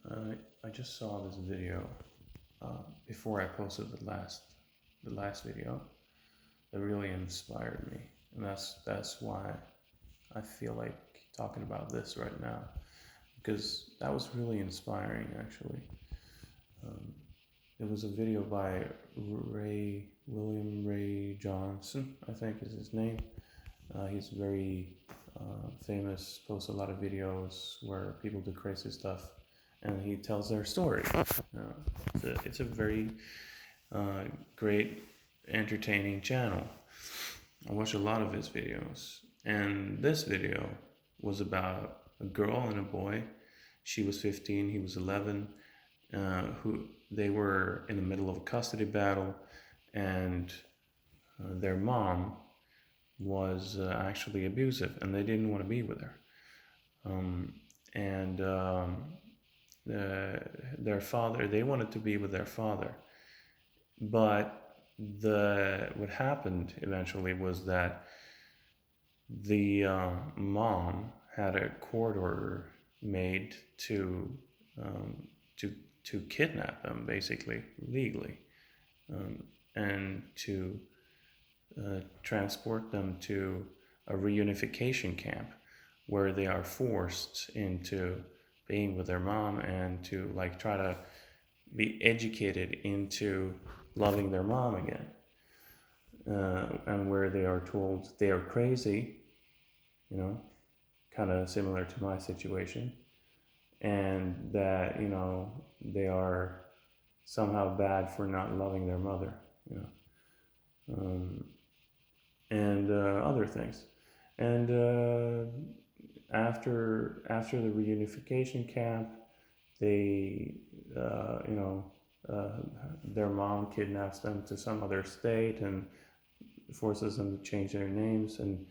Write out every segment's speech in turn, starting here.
I just saw this video before I posted the last video that really inspired me, and that's why I feel like talking about this right now because that was really inspiring actually. Um, it was a video by William Ray Johnson, I think is his name. He's very famous, posts a lot of videos where people do crazy stuff, and he tells their story. It's a very uh, great, entertaining channel. I watch a lot of his videos, and this video was about a girl and a boy. She was 15, he was 11. Who they were in the middle of a custody battle, and their mom was actually abusive, and they didn't want to be with her. Um, and their father, they wanted to be with their father, but what happened eventually was that the mom had a court order made um, to to kidnap them, basically legally, and to transport them to a reunification camp where they are forced into being with their mom and to like try to be educated into loving their mom again, and where they are told they are crazy, you know, kind of similar to my situation, and that they are somehow bad for not loving their mother, you know, and other things. And after the reunification camp, they uh, their mom kidnaps them to some other state and forces them to change their names and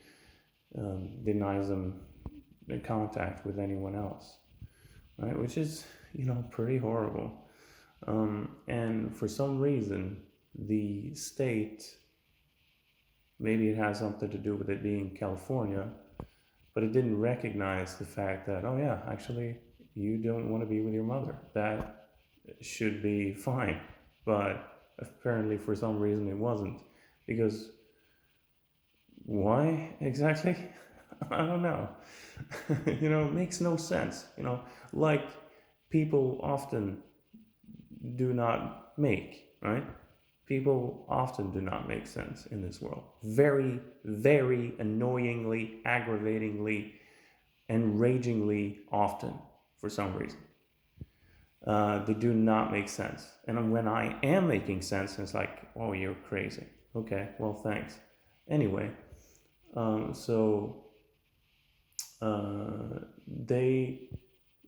denies them contact with anyone else, right? Which is pretty horrible. And for some reason, the state, maybe it has something to do with it being California, but it didn't recognize the fact that, oh yeah, actually, you don't want to be with your mother. That should be fine. But apparently, for some reason, it wasn't. Because why exactly? I don't know. It makes no sense. Like people often do not make, right? People often do not make sense in this world. Very, very annoyingly, aggravatingly, and ragingly often for some reason. They do not make sense. And when I am making sense, it's like, oh, you're crazy. Okay, well, thanks. Anyway, so they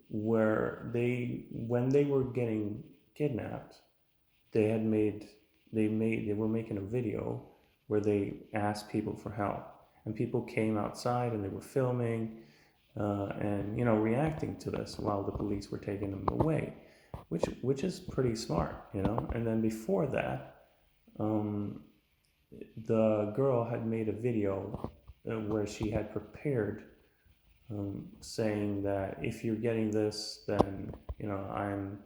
when they were getting kidnapped, they had made they were making a video where they asked people for help, and people came outside and they were filming and reacting to this while the police were taking them away, which is pretty smart. And then before that, um, the girl had made a video where she had prepared, saying that if you're getting this, then I'm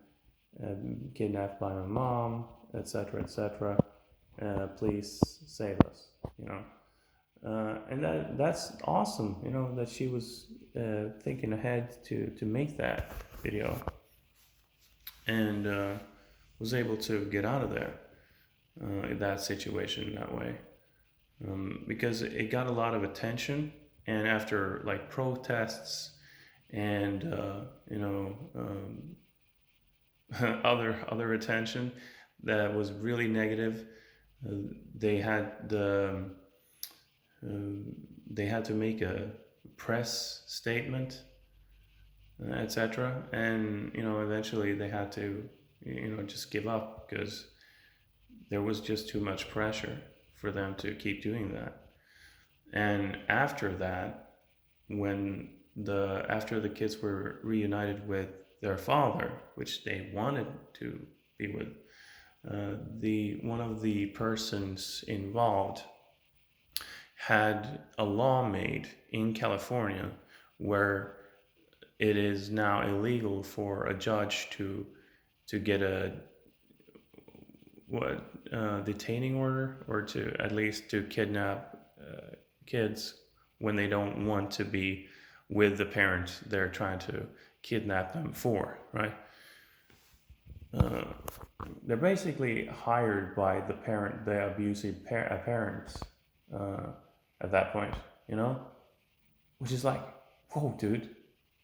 kidnapped by my mom, etc., etc. Please save us. And that's awesome. That she was thinking ahead to make that video and was able to get out of there in that situation that way, because it got a lot of attention, and after like protests and other attention that was really negative. They had they had to make a press statement, etc. And eventually they had to just give up because there was just too much pressure for them to keep doing that. And after that, when the after the kids were reunited with their father, which they wanted to be with, the one of the persons involved had a law made in California where it is now illegal for a judge to get a what detaining order, or to at least to kidnap kids when they don't want to be with the parent they're trying to kidnap them for, right? Uh, they're basically hired by the abusive parents uh, at that point, you know, which is like, whoa, dude,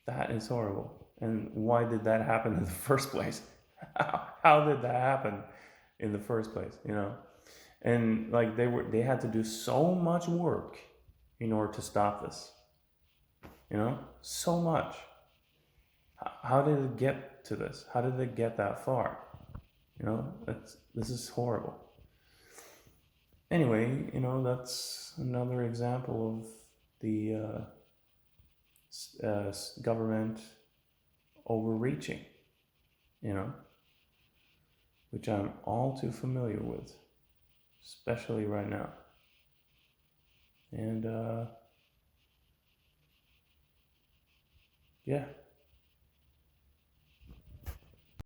that is horrible. And why did that happen in the first place? How did that happen in the first place, you know? And like they had to do so much work in order to stop this, you know, so much. How did it get to this? How did it get that far? You know, this is horrible. Anyway, you know, that's another example of the government overreaching, you know, which I'm all too familiar with, especially right now. And yeah,